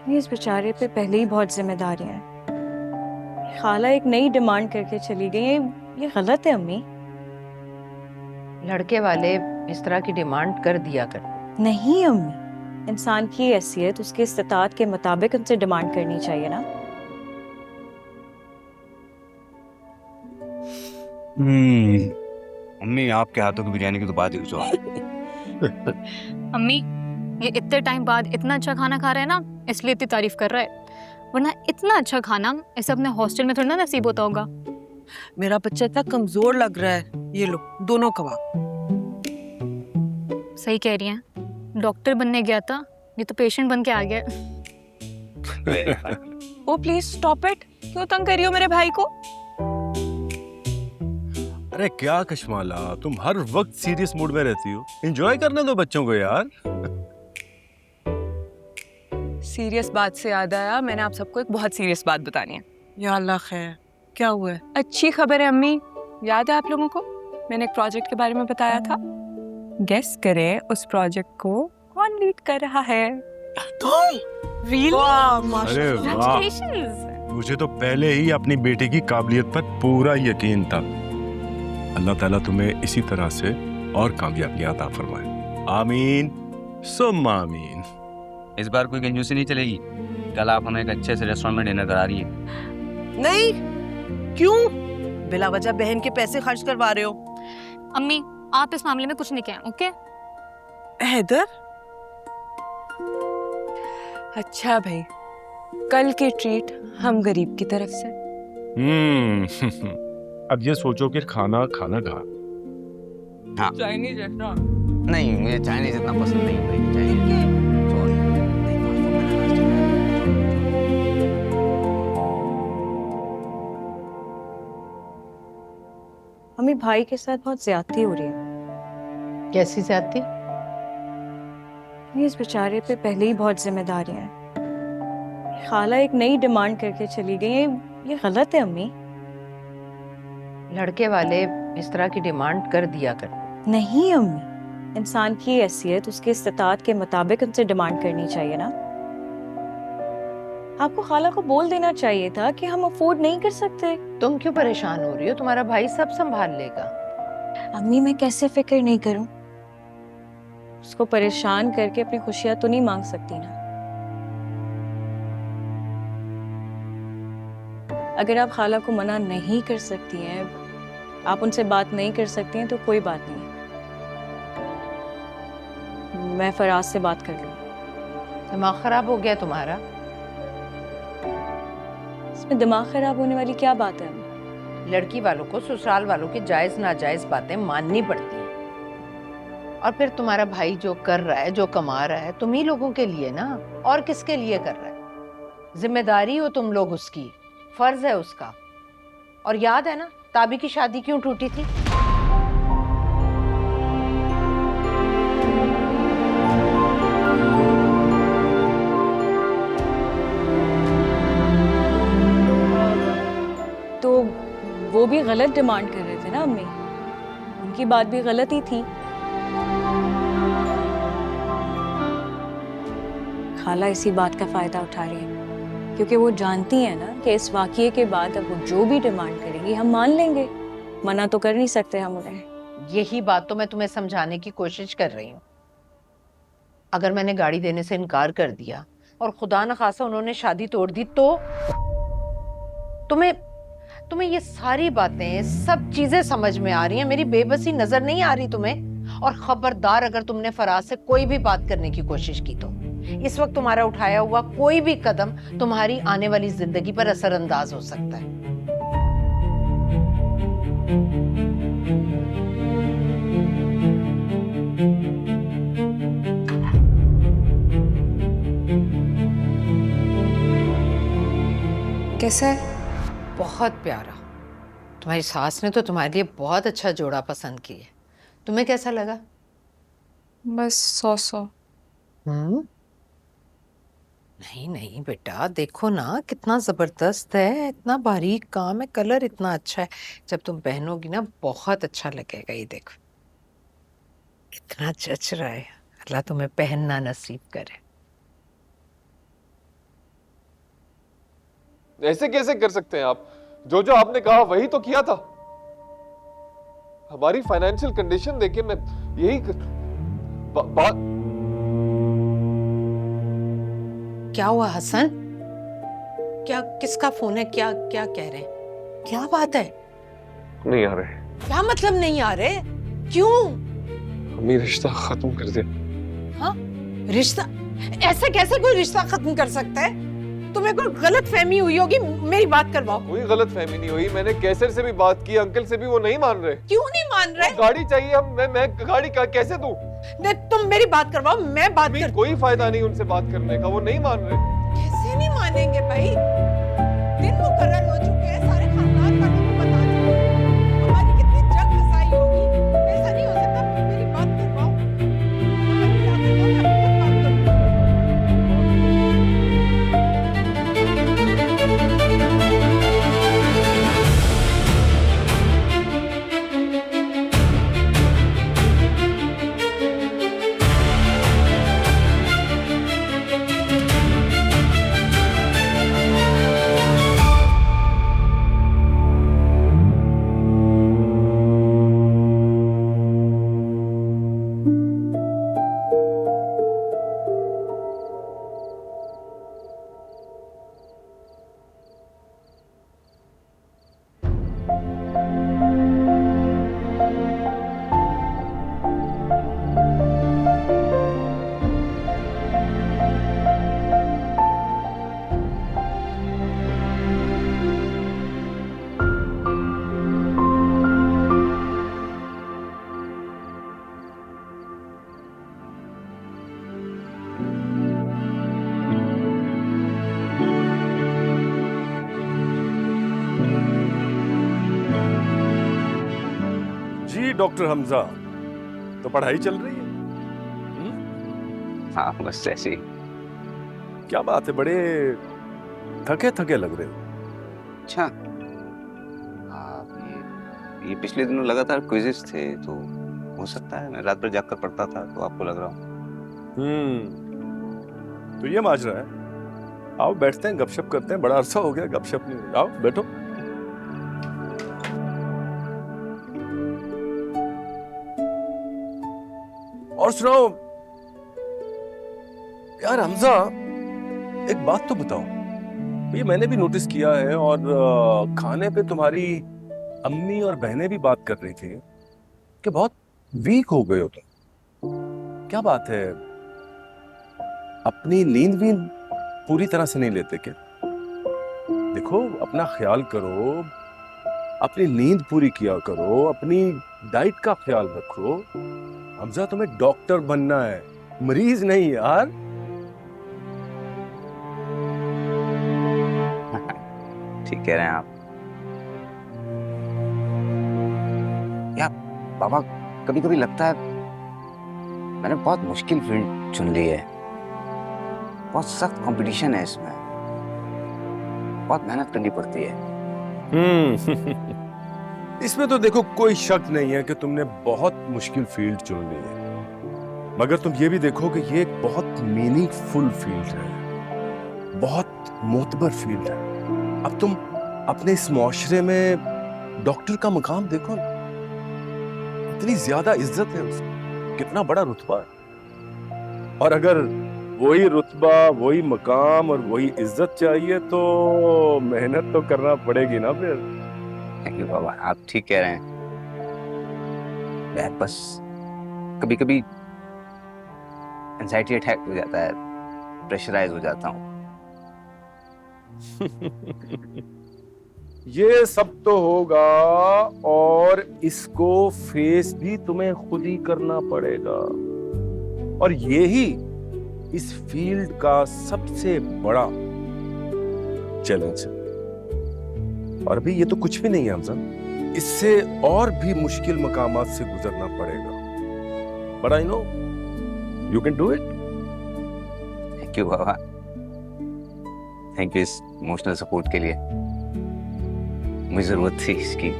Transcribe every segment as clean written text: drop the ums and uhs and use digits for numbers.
ये इस बेचारे पे पहले ही बहुत जिम्मेदारियां हैं। खाला एक नई डिमांड करके चली गई। ये गलत है अम्मी। लड़के वाले इस तरह की डिमांड कर दिया करते। नहीं अम्मी, इंसान की हैसियत उसके इस्तिताअत के मुताबिक उनसे डिमांड करनी चाहिए ना। हम्म। अम्मी आपके हाथों की बिरयानी की तो बात ही कुछ और है। अम्मी, ये इतने टाइम बाद इतना अच्छा खाना खा रहे हैं ना, इसलिए इतनी तारीफ कर रहा है। वरना इतना अच्छा खाना ऐसे अपने हॉस्टल में थोड़ा ना नसीब होता होगा। मेरा बच्चा इतना कमजोर लग रहा है। ये लो दोनों कबाब। सही कह रही हैं, डॉक्टर बनने गया था, ये तो पेशेंट बन के आ गया। ओ प्लीज स्टॉप इट। क्यों तंग कर रही हो मेरे भाई को? अरे क्या कशमाला, तुम हर वक्त सीरियस मूड में रहती हो। एंजॉय करने दो बच्चों को यार। सीरियस बात से याद आया, मैंने आप सबको एक बहुत सीरियस बात बतानी है। या अल्लाह खैर, क्या हुआ है? अच्छी खबर है अम्मी। याद है आप लोगों को मैंने एक प्रोजेक्ट के बारे में बताया था? गेस करें उस प्रोजेक्ट को कौन लीड कर रहा है? अरे वाह, मुझे तो पहले ही अपनी बेटी की काबिलियत पर पूरा यकीन था। अल्लाह ताला तुम्हें इसी तरह से और कामयाबियां अता फरमाए। आमीन सुम्मा आमीन। इस बार कोई कंजूसी नहीं चलेगी। कल आप हमें एक अच्छे से रेस्टोरेंट में डिनर करा रही है। नहीं, क्यों बिला वजह बहन के पैसे खर्च करवा रहे हो? अम्मी, आप इस मामले में कुछ नहीं कहें, ओके? हैदर, अच्छा भाई, कल की ट्रीट हम गरीब की तरफ से। अब ये सोचो कि खाना खाना कहाँ। हाँ, चाइनीज रेस्टोरेंट। नहीं मुझे चाइनीज इतना पसंद नहीं भाई। चाइनीज अम्मी भाई के साथ बहुत ज्यादती हो रही है। कैसी ज्यादती? ये इस बेचारे पे पहले ही बहुत जिम्मेदारियां हैं। खाला एक नई डिमांड करके चली गई। ये गलत है अम्मी। लड़के वाले इस तरह की डिमांड कर दिया करते। नहीं अम्मी, इंसान की हैसियत उसके इस्तिताअत के मुताबिक उनसे डिमांड करनी चाहिए ना। आपको खाला को बोल देना चाहिए था कि हम अफोर्ड नहीं कर सकते। तुम क्यों परेशान हो रही हो? तुम्हारा भाई सब संभाल लेगा। अम्मी मैं कैसे फिक्र नहीं करूं? उसको परेशान करके अपनी खुशियां तो नहीं मांग सकती ना। अगर आप खाला को मना नहीं कर सकती हैं, आप उनसे बात नहीं कर सकती हैं, तो कोई बात नहीं। मैं फराज से बात कर लूंगी। दिमाग खराब हो गया तुम्हारा? इसमें दिमाग खराब होने वाली क्या बात है? लड़की वालों को ससुराल वालों की जायज नाजायज बातें माननी पड़ती हैं। और फिर तुम्हारा भाई जो कर रहा है, जो कमा रहा है, तुम ही लोगों के लिए ना, और किसके लिए कर रहा है? जिम्मेदारी हो तुम लोग उसकी, फर्ज है उसका। और याद है ना ताबी की शादी क्यों टूटी थी? तो वो भी गलत डिमांड कर रहे थे ना अम्मी, उनकी बात भी गलत ही थी। खाला इसी बात का फायदा उठा रही है, क्योंकि वो जानती है ना कि इस वाकये के बाद अब वो जो भी डिमांड करेंगी हम मान लेंगे। मना तो कर नहीं सकते हम उन्हें। यही बात तो मैं तुम्हें समझाने की कोशिश कर रही हूँ। अगर मैंने गाड़ी देने से इनकार कर दिया और खुदा न खासा उन्होंने शादी तोड़ दी, तो तुम्हें तुम्हें ये सारी बातें, सब चीजें समझ में आ रही हैं? मेरी बेबसी नजर नहीं आ रही तुम्हें? और खबरदार अगर तुमने फराज से कोई भी बात करने की कोशिश की तो इस वक्त तुम्हारा उठाया हुआ कोई भी कदम तुम्हारी आने वाली जिंदगी पर असरअंदाज हो सकता है। कैसा है? बहुत प्यारा। तुम्हारी सास ने तो तुम्हारे लिए बहुत अच्छा जोड़ा पसंद किया है। तुम्हें कैसा लगा? बस 100 हम्म। नहीं नहीं बेटा, देखो ना कितना जबरदस्त है, इतना बारीक काम है, कलर इतना अच्छा है। जब तुम पहनोगी ना बहुत अच्छा लगेगा। ये देखो इतना जच रहा है। अल्लाह तुम्हें पहनना नसीब करे। ऐसे कैसे कर सकते हैं आप? जो जो आपने कहा वही तो किया था। हमारी फाइनेंशियल कंडीशन देखे मैं यही बात। क्या हुआ हसन? क्या किसका फोन है? क्या क्या कह रहे हैं? क्या बात है? नहीं आ रहे। क्या मतलब नहीं आ रहे? क्यों? हमें रिश्ता खत्म कर दिया। हाँ, रिश्ता? ऐसे कैसे कोई रिश्ता खत्म कर सकता है? तुम्हें कोई गलत फहमी हुई होगी, मेरी बात करवाओ। कोई गलत फहमी नहीं हुई, मैंने कैसर से भी बात की, अंकल से भी, वो नहीं मान रहे। क्यों नहीं मान रहे? गाड़ी चाहिए, हम मैं गाड़ी का कैसे दूं? तुम मेरी बात करवाओ, मैं बात कर। कोई फायदा नहीं उनसे बात करने का, वो नहीं मान रहे। कैसे नहीं मानेंगे भाई? दिन मुकर्रर हो चुके हैं, सारे खानदान वालों को बता चुके हैं। हमारी कितनी जग फसाई होगी, ऐसा नहीं हो सकता। मेरी बात करवाओ, मैं खुद बात करूंगी। जी डॉक्टर हमजा, तो पढ़ाई चल रही है? हाँ बस ऐसे ही। क्या बात है, बड़े थके थके लग रहे हो। अच्छा ये पिछले दिनों लगातार क्विज़ेस थे, तो हो सकता है मैं रात भर जाग कर पढ़ता था तो आपको लग रहा हूँ। तो ये माजरा है। आओ बैठते हैं, गपशप करते हैं, बड़ा अरसा हो गया गपशप नहीं हुई। आओ बैठो। और सुनाओ यार हमजा, एक बात तो बताओ, ये मैंने भी नोटिस किया है और खाने पे तुम्हारी अम्मी और बहनें भी बात कर रही थी कि बहुत वीक हो गए हो तुम। क्या बात है, अपनी नींद भी पूरी तरह से नहीं लेते क्या? देखो अपना ख्याल करो, अपनी नींद पूरी किया करो, अपनी डाइट का ख्याल रखो। हमजा तुम्हें डॉक्टर बनना है, मरीज नहीं यार। ठीक कह रहे हैं आप। या बाबा, कभी कभी लगता है मैंने बहुत मुश्किल फील्ड चुन ली है। बहुत सख्त कंपटीशन है इसमें, बहुत मेहनत करनी पड़ती है। इसमें तो देखो कोई शक नहीं है कि तुमने बहुत मुश्किल फील्ड चुन ली है, मगर तुम ये भी देखो कि ये एक बहुत मीनिंगफुल फील्ड है, बहुत मोतबर फील्ड है। अब तुम अपने इस मुआशरे में डॉक्टर का मुकाम देखो, इतनी ज्यादा इज्जत है उसकी, कितना बड़ा रुतबा है। और अगर वही रुतबा, वही मकाम और वही इज्जत चाहिए तो मेहनत तो करना पड़ेगी ना फिर। थैंक यू बाबा, आप ठीक कह रहे हैं। मैं बस कभी कभी एंजाइटी अटैक हो जाता है, प्रेशराइज हो जाता हूँ। ये सब तो होगा और इसको फेस भी तुम्हें खुद ही करना पड़ेगा, और यही इस फील्ड का सबसे बड़ा चैलेंज है। और अभी ये तो कुछ भी नहीं है हमजा, इससे और भी मुश्किल मकामात से गुजरना पड़ेगा। But I know you can do it. Thank you Baba, thank you इस इमोशनल सपोर्ट के लिए, मुझे जरूरत थी इसकी।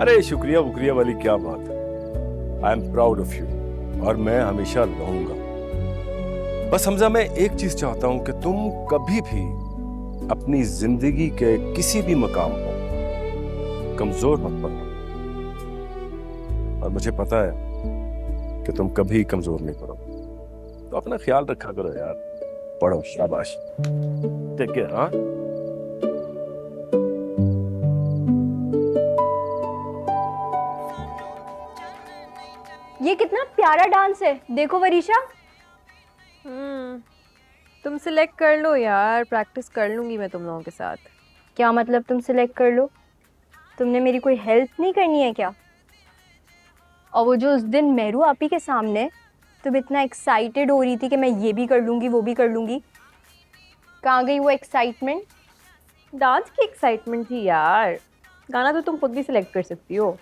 अरे शुक्रिया वुक्रिया वाली क्या बात है। I am proud of you और मैं हमेशा रहूंगा। बस हमजा, मैं एक चीज चाहता हूं कि तुम कभी भी अपनी जिंदगी के किसी भी मकाम पर कमजोर मत पड़ो। और मुझे पता है कि तुम कभी कमजोर नहीं पड़ो, तो अपना ख्याल रखा करो यार। पढ़ो, शाबाश, टेक केयर। हाँ, ये कितना प्यारा डांस है, देखो वरीशा। तुम सिलेक्ट कर लो यार, प्रैक्टिस कर लूंगी मैं तुम लोगों के साथ। क्या मतलब तुम सिलेक्ट कर लो? तुमने मेरी कोई हेल्प नहीं करनी है क्या? और वो जो उस दिन मेहरू आपी के सामने तुम इतना एक्साइटेड हो रही थी कि मैं ये भी कर लूंगी वो भी कर लूंगी, कहाँ गई वो एक्साइटमेंट? डांस की एक्साइटमेंट थी यार, गाना तो तुम खुद भी सिलेक्ट कर सकती हो।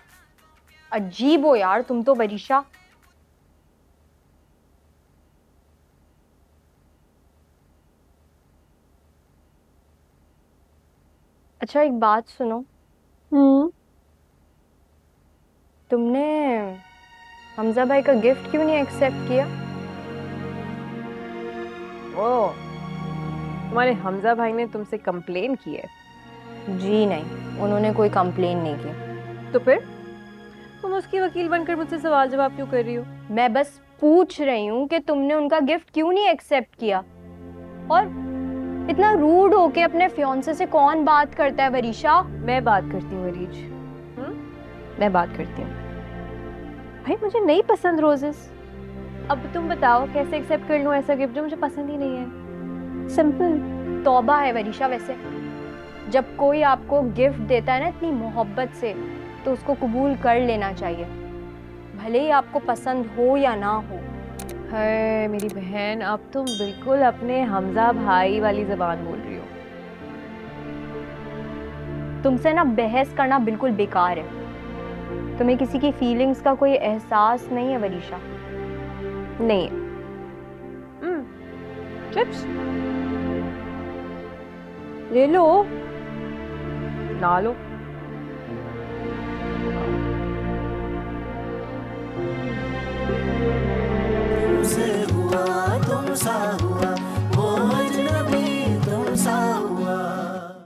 अजीब हो यार तुम तो वरीशा। अच्छा एक बात सुनो, तुमने हमजा भाई का गिफ्ट क्यों नहीं एक्सेप्ट किया? ओ, तुम्हारे हमजा भाई ने तुमसे कंप्लेन की है? जी नहीं, उन्होंने कोई कंप्लेन नहीं की। तो फिर तुम उसकी वकील बनकर मुझसे सवाल जवाब क्यों कर रही हो? मैं बस पूछ रही हूँ कि तुमने उनका गिफ्ट क्यों नहीं एक्सेप्ट किया। और इतना रूड होके अपने फियांसे से कौन बात करता है वरीशा? मैं बात करती हूँ अरीज, मैं बात करती हूँ। भाई मुझे नहीं पसंद रोजेस, अब तुम बताओ कैसे एक्सेप्ट कर लूँ ऐसा गिफ्ट जो मुझे पसंद ही नहीं है। सिंपल। तौबा है वरीशा, वैसे जब कोई आपको गिफ्ट देता है ना इतनी मोहब्बत से, तो उसको कबूल कर लेना चाहिए, भले ही आपको पसंद हो या ना हो। है मेरी बहन, अब तुम बिल्कुल अपने हमजा भाई वाली जबान बोल रही हो। तुमसे ना बहस करना बिल्कुल बेकार है। तुम्हें किसी की फीलिंग्स का कोई एहसास नहीं है वरीशा। नहीं चिप्स ले लो, ना लो।